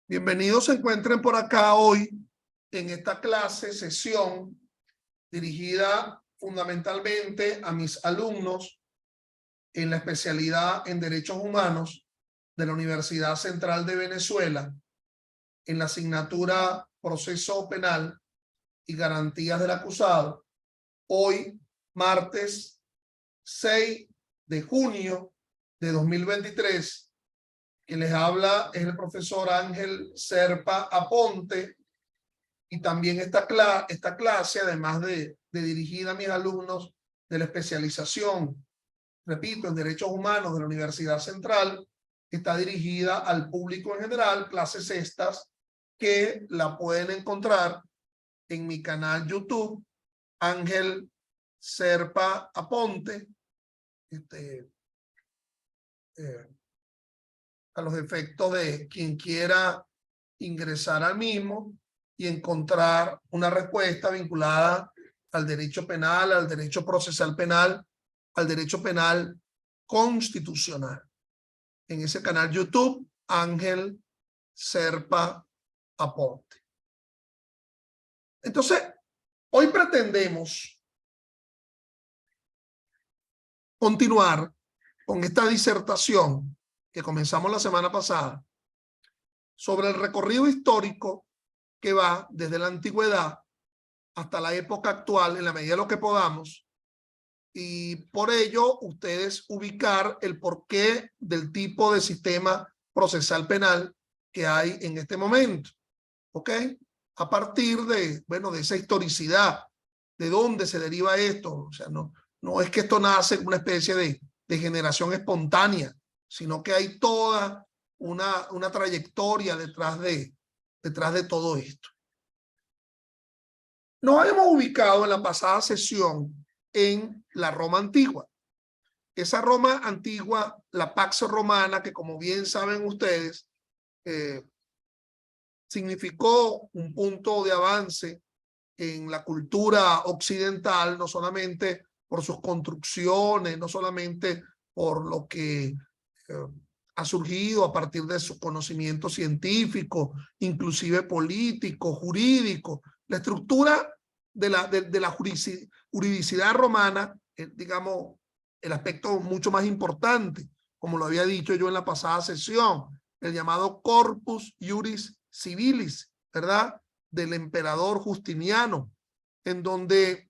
Bienvenidos se encuentren por acá hoy en esta sesión dirigida fundamentalmente a mis alumnos en la especialidad en Derechos Humanos de la Universidad Central de Venezuela en la asignatura Proceso Penal y Garantías del Acusado. Hoy, martes 6 de junio de 2023, que les habla es el profesor Ángel Serpa Aponte, y también esta clase, además de dirigida a mis alumnos de la especialización, repito, en Derechos Humanos de la Universidad Central, está dirigida al público en general, clases estas que la pueden encontrar en mi canal YouTube, Ángel Serpa Aponte, a los efectos de quien quiera ingresar al mismo y encontrar una respuesta vinculada al derecho penal, al derecho procesal penal, al derecho penal constitucional. En ese canal YouTube, Ángel Serpa Aponte. Entonces, hoy pretendemos continuar con esta disertación que comenzamos la semana pasada sobre el recorrido histórico que va desde la antigüedad hasta la época actual en la medida de lo que podamos, y por ello ustedes ubicar el porqué del tipo de sistema procesal penal que hay en este momento, ¿ok? A partir de, bueno, de esa historicidad, de dónde se deriva esto. O sea, no es que esto nace en una especie de generación espontánea, sino que hay toda una trayectoria detrás de todo esto. Nos habíamos ubicado en la pasada sesión en la Roma antigua. Esa Roma antigua, la Pax Romana, que como bien saben ustedes, significó un punto de avance en la cultura occidental, no solamente por sus construcciones, no solamente por lo que ha surgido a partir de su conocimiento científico, inclusive político, jurídico. La estructura de la juridicidad romana, digamos, el aspecto mucho más importante, como lo había dicho yo en la pasada sesión, el llamado Corpus Juris Civilis, ¿verdad?, del emperador Justiniano, en donde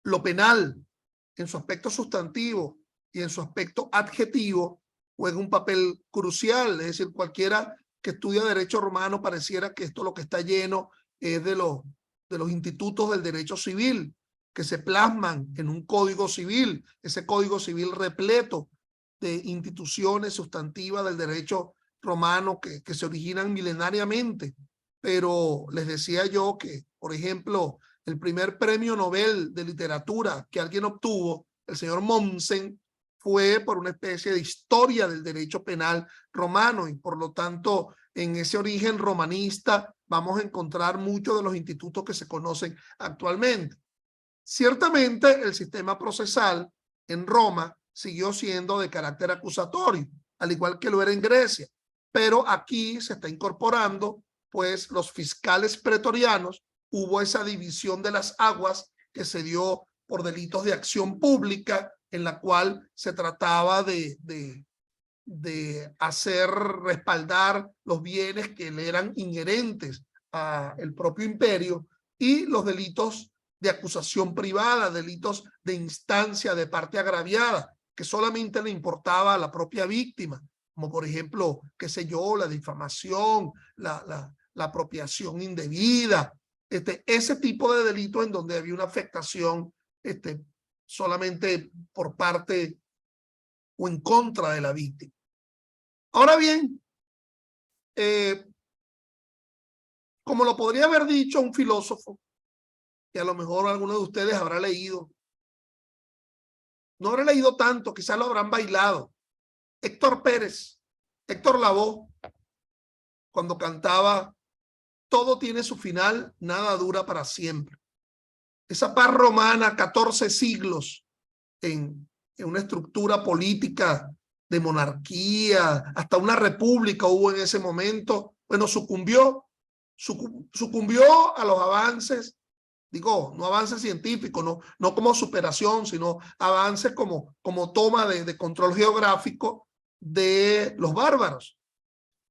lo penal, en su aspecto sustantivo y en su aspecto adjetivo, juega un papel crucial. Es decir, cualquiera que estudia derecho romano pareciera que esto lo que está lleno es de los institutos del derecho civil, que se plasman en un código civil, ese código civil repleto de instituciones sustantivas del derecho romano que se originan milenariamente. Pero les decía yo que, por ejemplo, el primer premio Nobel de literatura que alguien obtuvo, el señor Mommsen, fue por una especie de historia del derecho penal romano, y por lo tanto en ese origen romanista vamos a encontrar muchos de los institutos que se conocen actualmente. Ciertamente el sistema procesal en Roma siguió siendo de carácter acusatorio, al igual que lo era en Grecia, pero aquí se está incorporando pues los fiscales pretorianos. Hubo esa división de las aguas que se dio por delitos de acción pública, en la cual se trataba de hacer respaldar los bienes que le eran inherentes al propio imperio, y los delitos de acusación privada, delitos de instancia de parte agraviada, que solamente le importaba a la propia víctima, como por ejemplo, qué sé yo, la difamación, la apropiación indebida, ese tipo de delitos en donde había una afectación solamente por parte o en contra de la víctima. Ahora bien, como lo podría haber dicho un filósofo que a lo mejor alguno de ustedes habrá leído, no habrá leído tanto, quizás lo habrán bailado, Héctor Pérez, Héctor Lavoe, cuando cantaba "Todo tiene su final, nada dura para siempre". Esa paz romana, 14 siglos en una estructura política de monarquía, hasta una república hubo en ese momento, Bueno, sucumbió a los avances, digo, no avances científicos, no como superación, sino avances como toma de control geográfico de los bárbaros,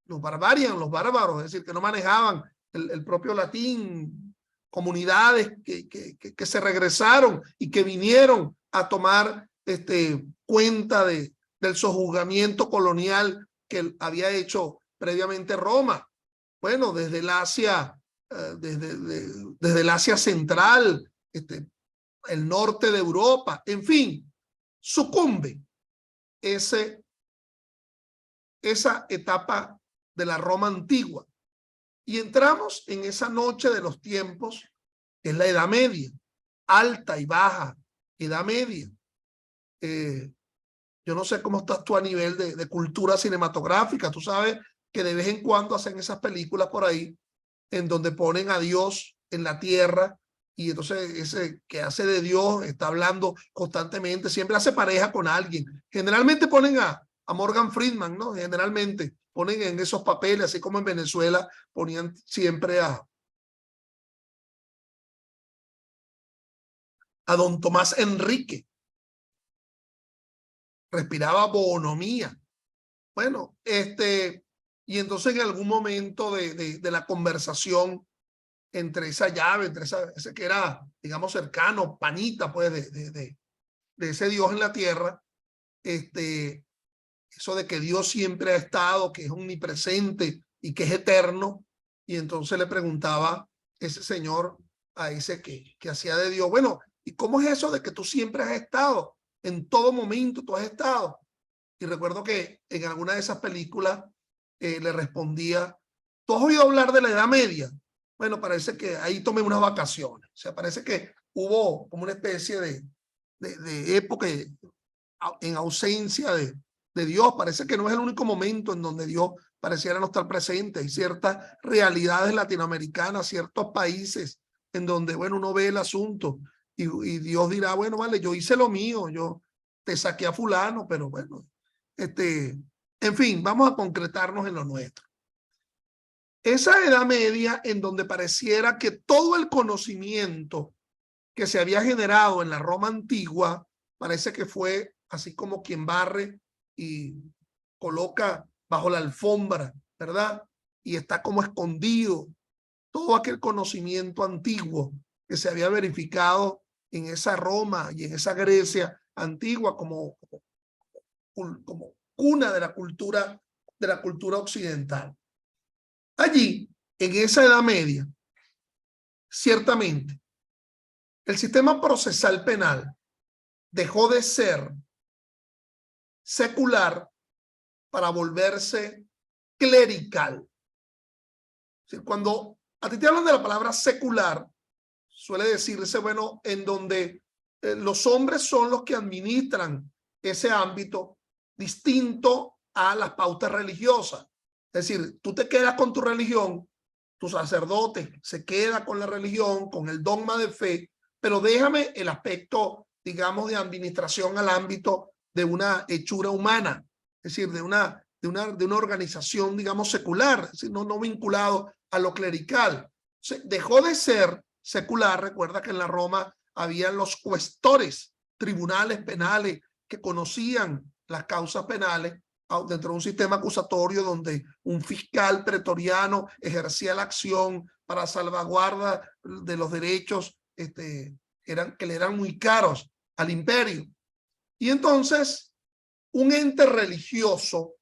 los bárbaros, es decir, que no manejaban el propio latín, comunidades que se regresaron y que vinieron a tomar cuenta del sojuzgamiento colonial que había hecho previamente Roma. Bueno, desde el Asia, desde el Asia central, el norte de Europa, en fin, sucumbe esa etapa de la Roma antigua. Y entramos en esa noche de los tiempos, que es la Edad Media, alta y baja Edad Media. Yo no sé cómo estás tú a nivel de cultura cinematográfica. Tú sabes que de vez en cuando hacen esas películas por ahí en donde ponen a Dios en la tierra y entonces ese que hace de Dios está hablando constantemente, siempre hace pareja con alguien. Generalmente ponen a Morgan Freeman, ¿no? Generalmente ponen en esos papeles, así como en Venezuela ponían siempre a don Tomás Enrique. Respiraba bonomía. Bueno, y entonces en algún momento de la conversación entre esa llave, entre ese que era, digamos, cercano, panita, pues, de ese Dios en la tierra, eso de que Dios siempre ha estado, que es omnipresente y que es eterno, y entonces le preguntaba ese señor a ese que hacía de Dios, bueno, ¿y cómo es eso de que tú siempre has estado? En todo momento tú has estado. Y recuerdo que en alguna de esas películas le respondía, ¿tú has oído hablar de la Edad Media? Bueno, parece que ahí tomé unas vacaciones. O sea, parece que hubo como una especie de época en ausencia de Dios. Parece que no es el único momento en donde Dios pareciera no estar presente. Hay ciertas realidades latinoamericanas, ciertos países en donde, bueno, uno ve el asunto y Dios dirá, bueno, vale, yo hice lo mío, yo te saqué a fulano, pero bueno, en fin, vamos a concretarnos en lo nuestro. Esa Edad Media en donde pareciera que todo el conocimiento que se había generado en la Roma antigua parece que fue así como quien barre y coloca bajo la alfombra, ¿verdad? Y está como escondido todo aquel conocimiento antiguo que se había verificado en esa Roma y en esa Grecia antigua como cuna de la cultura occidental. Allí, en esa Edad Media, ciertamente, el sistema procesal penal dejó de ser secular para volverse clerical. Es decir, cuando a ti te hablan de la palabra secular, suele decirse, bueno, en donde los hombres son los que administran ese ámbito distinto a las pautas religiosas. Es decir, tú te quedas con tu religión, tu sacerdote se queda con la religión, con el dogma de fe, pero déjame el aspecto, digamos, de administración al ámbito de una hechura humana, es decir, de una organización, digamos, secular, es decir, no vinculado a lo clerical. Dejó de ser secular. Recuerda que en la Roma habían los cuestores, tribunales penales que conocían las causas penales dentro de un sistema acusatorio donde un fiscal pretoriano ejercía la acción para salvaguarda de los derechos que le eran muy caros al imperio. Y entonces un ente religioso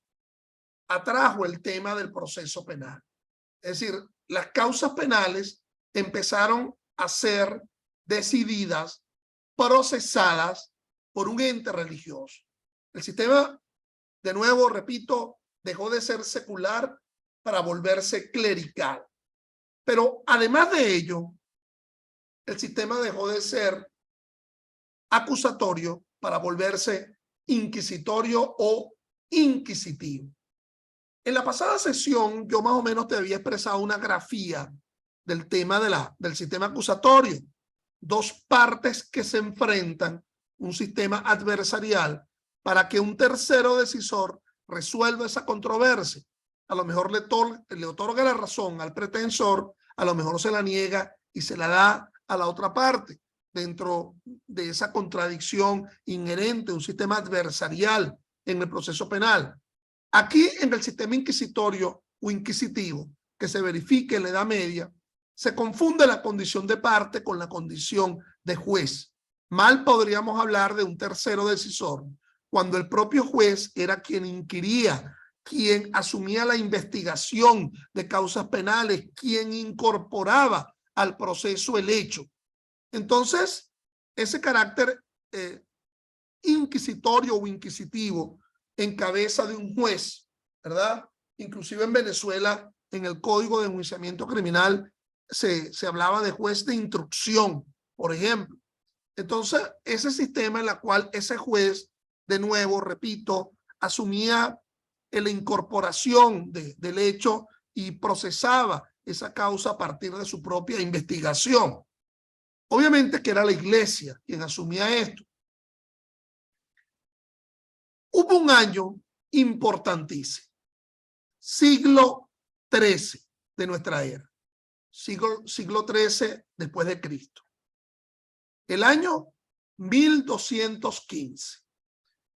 atrajo el tema del proceso penal. Es decir, las causas penales empezaron a ser decididas, procesadas por un ente religioso. El sistema, de nuevo, repito, dejó de ser secular para volverse clerical. Pero además de ello, el sistema dejó de ser acusatorio para volverse inquisitorio o inquisitivo. En la pasada sesión yo más o menos te había expresado una grafía del tema del sistema acusatorio. Dos partes que se enfrentan, un sistema adversarial, para que un tercero decisor resuelva esa controversia. a lo mejor le otorga la razón al pretensor, a lo mejor se la niega y se la da a la otra parte, dentro de esa contradicción inherente, un sistema adversarial en el proceso penal. Aquí, en el sistema inquisitorio o inquisitivo, que se verifique en la Edad Media, se confunde la condición de parte con la condición de juez. Mal podríamos hablar de un tercero decisor, cuando el propio juez era quien inquiría, quien asumía la investigación de causas penales, quien incorporaba al proceso el hecho. Entonces, ese carácter inquisitorio o inquisitivo en cabeza de un juez, ¿verdad? Inclusive en Venezuela, en el Código de Enjuiciamiento Criminal, se hablaba de juez de instrucción, por ejemplo. Entonces, ese sistema en el cual ese juez, de nuevo, repito, asumía la incorporación del hecho y procesaba esa causa a partir de su propia investigación. Obviamente que era la iglesia quien asumía esto. Hubo un año importantísimo, siglo XIII de nuestra era, siglo XIII después de Cristo. El año 1215.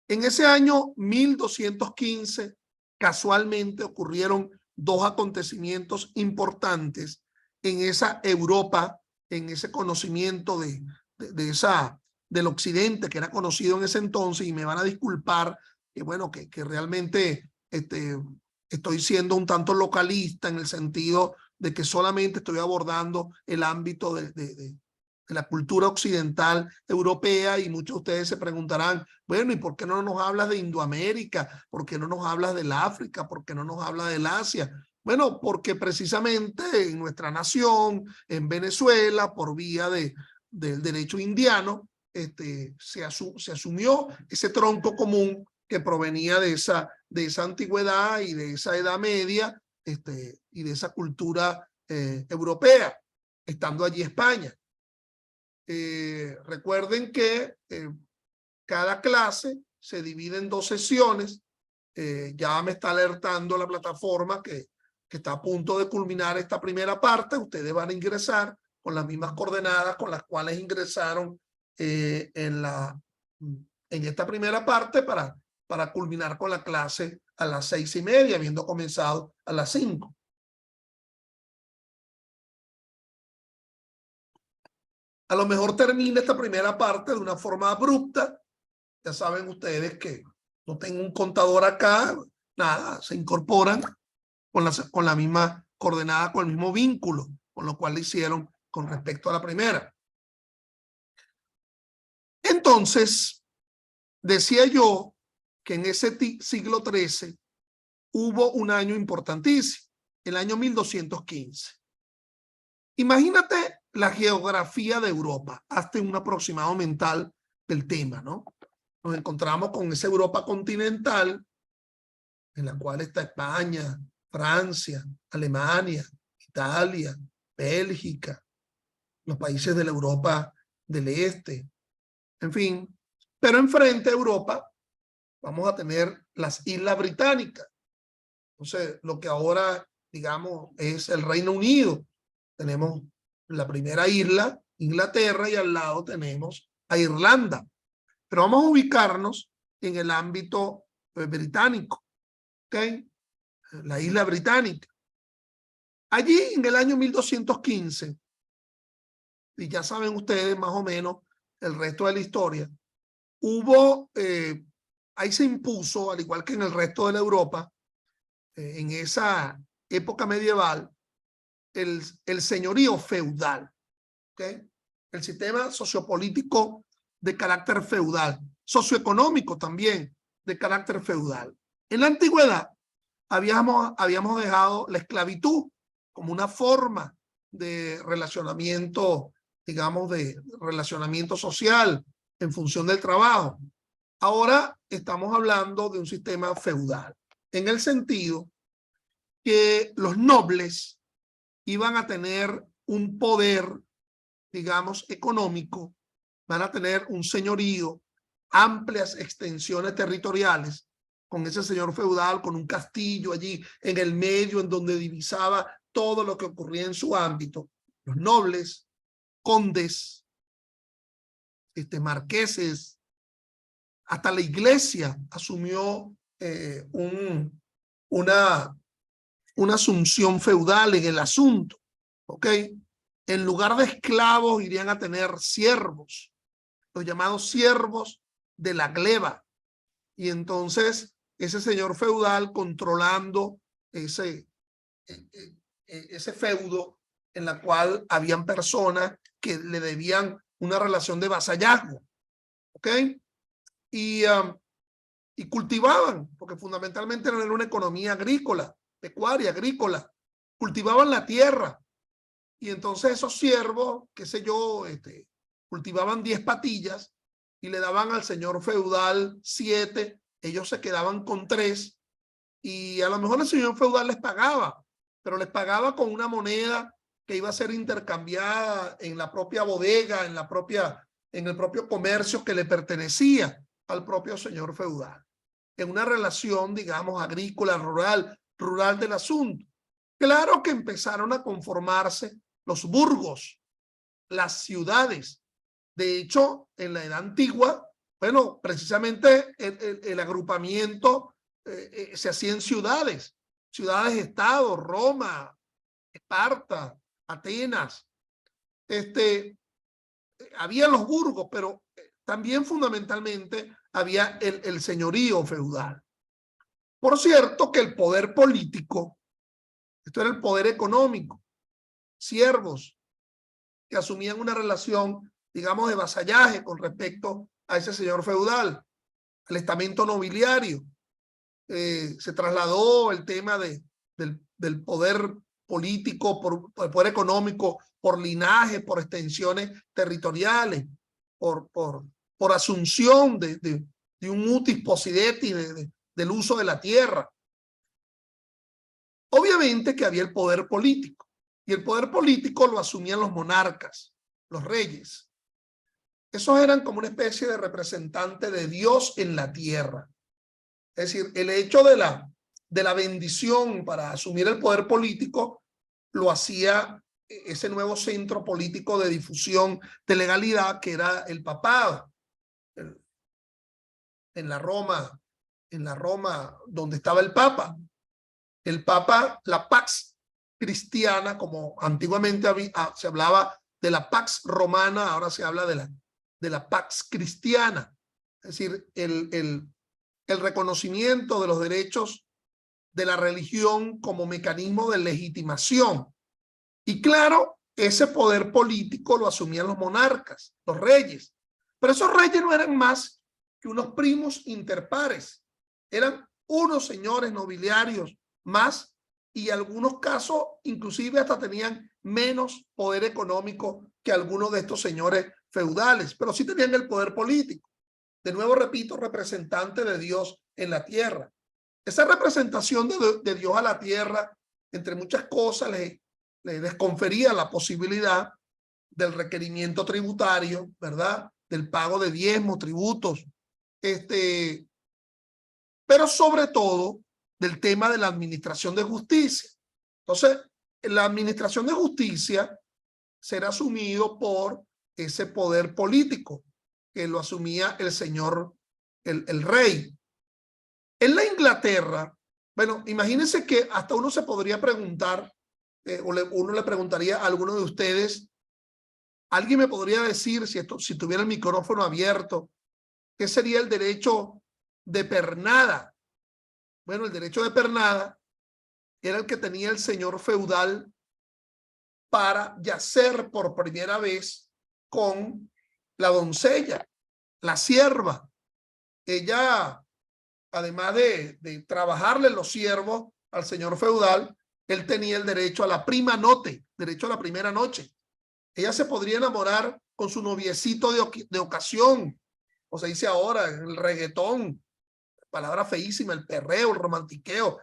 En ese año 1215, casualmente ocurrieron dos acontecimientos importantes en esa Europa, en ese conocimiento del occidente que era conocido en ese entonces, y me van a disculpar que bueno, que realmente estoy siendo un tanto localista en el sentido de que solamente estoy abordando el ámbito de la cultura occidental europea, y muchos de ustedes se preguntarán, bueno, ¿y por qué no nos hablas de Indoamérica? ¿Por qué no nos hablas del África? ¿Por qué no nos hablas del Asia? Bueno, porque precisamente en nuestra nación, en Venezuela, por vía del derecho indiano, se asumió ese tronco común que provenía de esa antigüedad y de esa Edad Media, y de esa cultura europea, estando allí España. Recuerden que cada clase se divide en 2 sesiones. Ya me está alertando la plataforma que está a punto de culminar esta primera parte. Ustedes van a ingresar con las mismas coordenadas con las cuales ingresaron en esta primera parte para culminar con la clase a las 6:30, habiendo comenzado a las 5. A lo mejor termina esta primera parte de una forma abrupta. Ya saben ustedes que no tengo un contador acá, nada, se incorporan con la misma coordenada, con el mismo vínculo, con lo cual le hicieron con respecto a la primera. Entonces, decía yo que en ese siglo XIII hubo un año importantísimo, el año 1215. Imagínate la geografía de Europa, hazte un aproximado mental del tema, ¿no? Nos encontramos con esa Europa continental, en la cual está España, Francia, Alemania, Italia, Bélgica, los países de la Europa del Este, en fin. Pero enfrente a Europa vamos a tener las Islas Británicas. Entonces, lo que ahora, digamos, es el Reino Unido. Tenemos la primera isla, Inglaterra, y al lado tenemos a Irlanda. Pero vamos a ubicarnos en el ámbito británico, ¿ok? La isla británica. Allí en el año 1215, y ya saben ustedes más o menos el resto de la historia, hubo, ahí se impuso, al igual que en el resto de la Europa, en esa época medieval, el señorío feudal, ¿okay? El sistema sociopolítico de carácter feudal, socioeconómico también de carácter feudal. En la antigüedad habíamos dejado la esclavitud como una forma de relacionamiento, digamos, de relacionamiento social en función del trabajo. Ahora estamos hablando de un sistema feudal, en el sentido que los nobles iban a tener un poder, digamos, económico, van a tener un señorío, amplias extensiones territoriales, con ese señor feudal, con un castillo allí en el medio, en donde divisaba todo lo que ocurría en su ámbito. Los nobles, condes, marqueses, hasta la iglesia asumió una asunción feudal en el asunto, ¿ok? En lugar de esclavos irían a tener siervos, los llamados siervos de la gleba. Y entonces ese señor feudal controlando ese feudo en la cual habían personas que le debían una relación de vasallazgo, ¿ok? Y cultivaban, porque fundamentalmente era una economía agrícola, pecuaria, agrícola, cultivaban la tierra. Y entonces esos siervos, qué sé yo, cultivaban 10 patillas y le daban al señor feudal 7, ellos se quedaban con 3 y a lo mejor el señor feudal les pagaba, pero les pagaba con una moneda que iba a ser intercambiada en la propia bodega, en el propio comercio que le pertenecía al propio señor feudal, en una relación, digamos, agrícola, rural del asunto. Claro que empezaron a conformarse los burgos, las ciudades. De hecho, en la edad antigua, bueno, precisamente el agrupamiento se hacía en ciudades-estado, Roma, Esparta, Atenas. Había los burgos, pero también fundamentalmente había el señorío feudal. Por cierto que el poder político, esto era el poder económico, siervos que asumían una relación, digamos, de vasallaje con respecto a ese señor feudal, el estamento nobiliario. Se trasladó el tema del poder político, por el poder económico, por linaje, por extensiones territoriales, por asunción de un mutis possidetis del uso de la tierra. Obviamente que había el poder político, y el poder político lo asumían los monarcas, los reyes. Esos eran como una especie de representante de Dios en la tierra. Es decir, el hecho de la bendición para asumir el poder político lo hacía ese nuevo centro político de difusión de legalidad que era el papado. En la Roma donde estaba el Papa. El Papa, la Pax cristiana, como antiguamente se hablaba de la Pax romana, ahora se habla de la Pax cristiana. Es decir, el reconocimiento de los derechos de la religión como mecanismo de legitimación. Y claro, ese poder político lo asumían los monarcas, los reyes. Pero esos reyes no eran más que unos primos interpares. Eran unos señores nobiliarios más, y en algunos casos inclusive hasta tenían menos poder económico que algunos de estos señores feudales, pero sí tenían el poder político. De nuevo repito, representante de Dios en la tierra. Esa representación de Dios a la tierra, entre muchas cosas, les confería la posibilidad del requerimiento tributario, ¿verdad? Del pago de diezmos, tributos, pero sobre todo del tema de la administración de justicia. Entonces, la administración de justicia será asumido por ese poder político que lo asumía el señor, el rey. En la Inglaterra, bueno, imagínense que hasta uno se podría preguntar, uno le preguntaría a alguno de ustedes, alguien me podría decir, si tuviera el micrófono abierto, ¿qué sería el derecho de pernada? Bueno, el derecho de pernada era el que tenía el señor feudal para yacer por primera vez con la doncella, la sierva. Ella, además de trabajarle los siervos al señor feudal, él tenía el derecho a la prima notte, derecho a la primera noche. Ella se podría enamorar con su noviecito de ocasión, o se dice ahora, el reggaetón, palabra feísima, el perreo, el romantiqueo,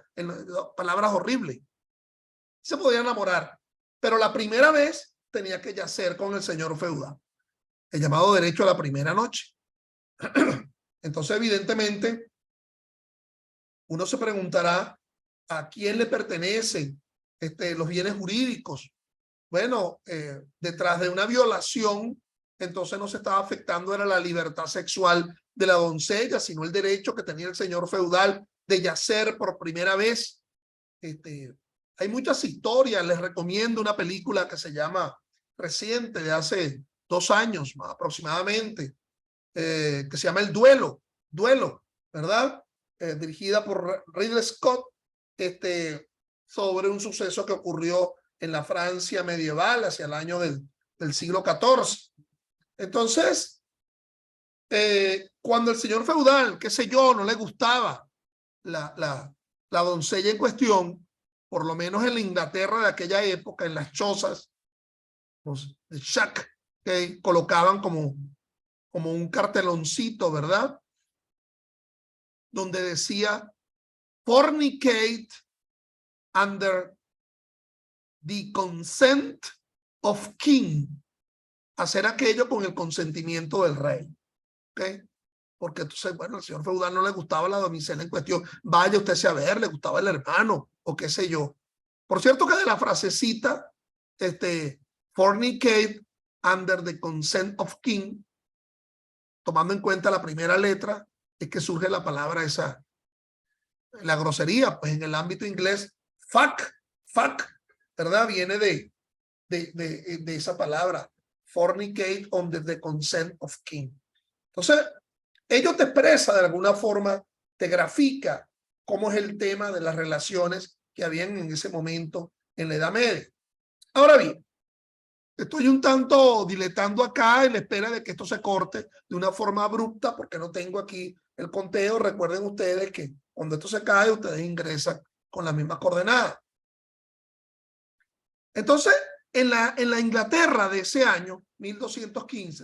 palabras horribles. Se podía enamorar, pero la primera vez tenía que yacer con el señor feudal, el llamado derecho a la primera noche. Entonces, evidentemente, Uno se preguntará a quién le pertenecen los bienes jurídicos. Bueno, detrás de una violación, entonces no se estaba afectando era la libertad sexual de la doncella, sino el derecho que tenía el señor feudal de yacer por primera vez. Hay muchas historias, les recomiendo una película que se llama reciente, de hace 2 años aproximadamente, que se llama El Duelo, ¿verdad? Dirigida por Ridley Scott, sobre un suceso que ocurrió en la Francia medieval hacia el año del siglo XIV. Entonces, cuando el señor feudal, qué sé yo, no le gustaba la doncella en cuestión, por lo menos en la Inglaterra de aquella época, en las chozas, los shack, que colocaban como un carteloncito, ¿verdad? Donde decía fornicate under the consent of king. Hacer aquello con el consentimiento del rey. ¿Ok? Porque entonces, bueno, al señor feudal no le gustaba la damisela en cuestión. Vaya usted a ver, le gustaba el hermano o qué sé yo. Por cierto que de la frasecita, fornicate under the consent of king, tomando en cuenta la primera letra, es que surge la palabra esa, la grosería, pues en el ámbito inglés, fuck, ¿verdad? Viene de esa palabra, fornicate under the consent of king. Entonces, ello te expresa de alguna forma, te grafica cómo es el tema de las relaciones que habían en ese momento en la Edad Media. Ahora bien, estoy un tanto diletando acá en la espera de que esto se corte de una forma abrupta porque no tengo aquí el conteo. Recuerden ustedes que cuando esto se cae, ustedes ingresan con las mismas coordenadas. Entonces, en la Inglaterra de ese año, 1215,